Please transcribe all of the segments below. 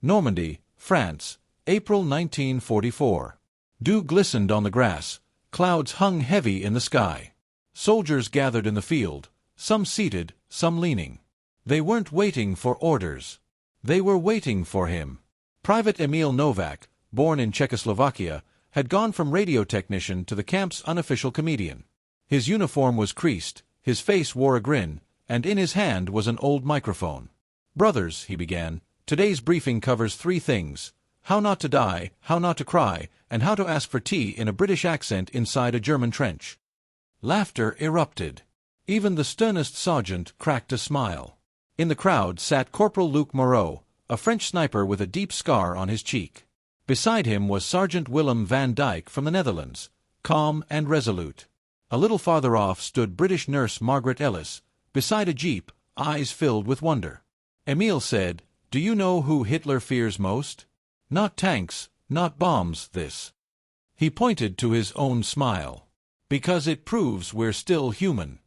Normandy, France, April 1944. Dew glistened on the grass, clouds hung heavy in the sky. Soldiers gathered in the field, some seated, some leaning. They weren't waiting for orders. They were waiting for him. Private Emil Novak, born in Czechoslovakia, had gone from radio technician to the camp's unofficial comedian. His uniform was creased, his face wore a grin, and in his hand was an old microphone. "Brothers," he began, "today's briefing covers 3 things: how not to die, how not to cry, and how to ask for tea in a British accent inside a German trench." Laughter erupted. Even the sternest sergeant cracked a smile. In the crowd sat Corporal Luc Moreau, a French sniper with a deep scar on his cheek. Beside him was Sergeant Willem van Dyck from the Netherlands, calm and resolute. A little farther off stood British nurse Margaret Ellis, beside a jeep, eyes filled with wonder. Emil said, "Do you know who Hitler fears most? Not tanks, not bombs, this." He pointed to his own smile. "Because it proves we're still human."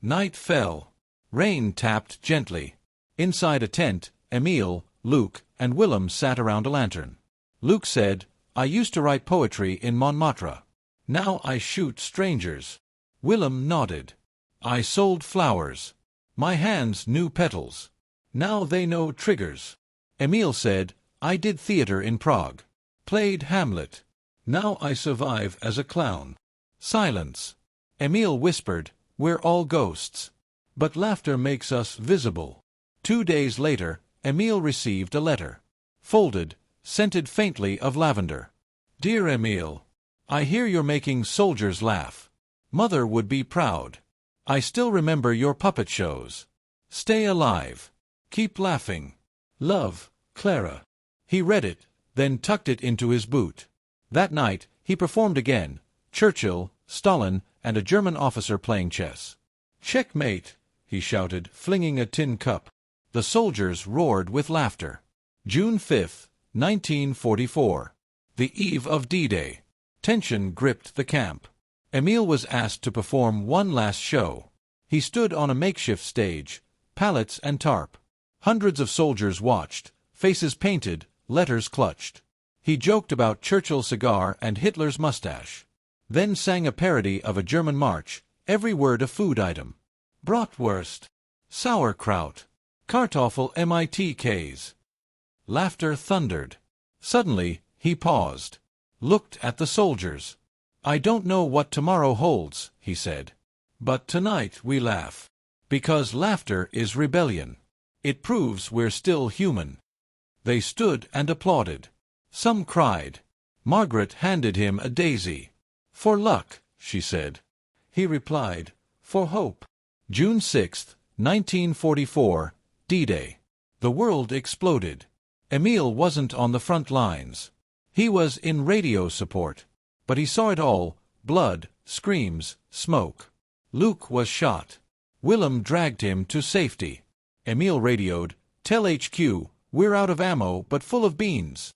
Night fell. Rain tapped gently. Inside a tent, Emil, Luc, and Willem sat around a lantern. Luc said, "I used to write poetry in Montmartre. Now I shoot strangers." Willem nodded. "I sold flowers. My hands knew petals. Now they know triggers." Emil said, "I did theater in Prague. Played Hamlet. Now I survive as a clown." Silence. Emil whispered, "We're all ghosts. But laughter makes us visible." 2 days later, Emil received a letter. Folded, scented faintly of lavender. "Dear Emil, I hear you're making soldiers laugh. Mother would be proud. I still remember your puppet shows. Stay alive. Keep laughing. Love, Clara." He read it, then tucked it into his boot. That night, he performed again, Churchill, Stalin, and a German officer playing chess. "Checkmate," he shouted, flinging a tin cup. The soldiers roared with laughter. June 5, 1944. The eve of D-Day. Tension gripped the camp. Emil was asked to perform one last show. He stood on a makeshift stage, pallets and tarp. Hundreds of soldiers watched, faces painted, letters clutched. He joked about Churchill's cigar and Hitler's mustache. Then sang a parody of a German march, every word a food item. Bratwurst, sauerkraut, Kartoffel mitks. Laughter thundered. Suddenly, he paused, looked at the soldiers. "I don't know what tomorrow holds," he said. "But tonight we laugh. Because laughter is rebellion. It proves we're still human." They stood and applauded. Some cried. Margaret handed him a daisy. "For luck," she said. He replied, "For hope." June 6, 1944, D-Day. The world exploded. Emil wasn't on the front lines. He was in radio support. But he saw it all: blood, screams, smoke. Luc was shot. Willem dragged him to safety. Emil radioed, "Tell HQ, we're out of ammo but full of beans.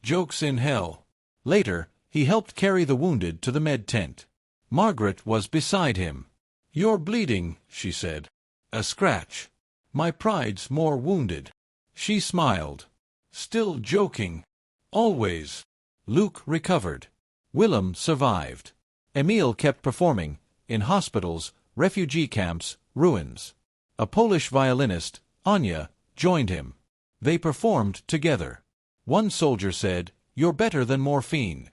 Jokes in hell." Later, he helped carry the wounded to the med tent. Margaret was beside him. "You're bleeding," she said. "A scratch. My pride's more wounded." She smiled. "Still joking. Always." Luc recovered. Willem survived. Emil kept performing, in hospitals, refugee camps, ruins. A Polish violinist, Anya, joined him. They performed together. One soldier said, "You're better than morphine."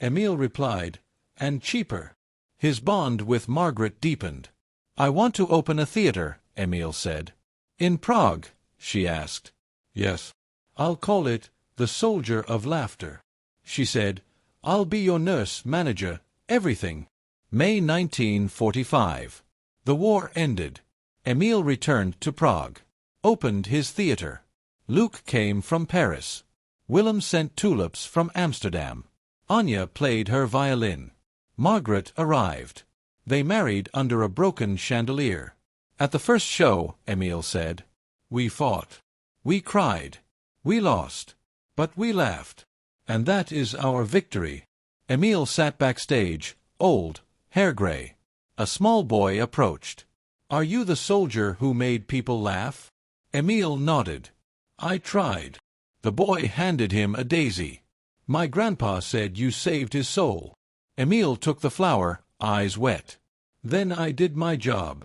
Emil replied, "And cheaper." His bond with Margaret deepened. "I want to open a theater," Emil said. "In Prague?" she asked. "Yes. I'll call it The Soldier of Laughter." She said, "I'll be your nurse, manager, everything." May 1945. The war ended. Emil returned to Prague. Opened his theater. Luc came from Paris. Willem sent tulips from Amsterdam. Anya played her violin. Margaret arrived. They married under a broken chandelier. At the first show, Emil said, "We fought. We cried. We lost. But we laughed. And that is our victory." Emil sat backstage, old, hair gray. A small boy approached. "Are you the soldier who made people laugh?" Emil nodded. "I tried." The boy handed him a daisy. My grandpa said you saved his soul. Emil took the flower, eyes wet. Then I did my job.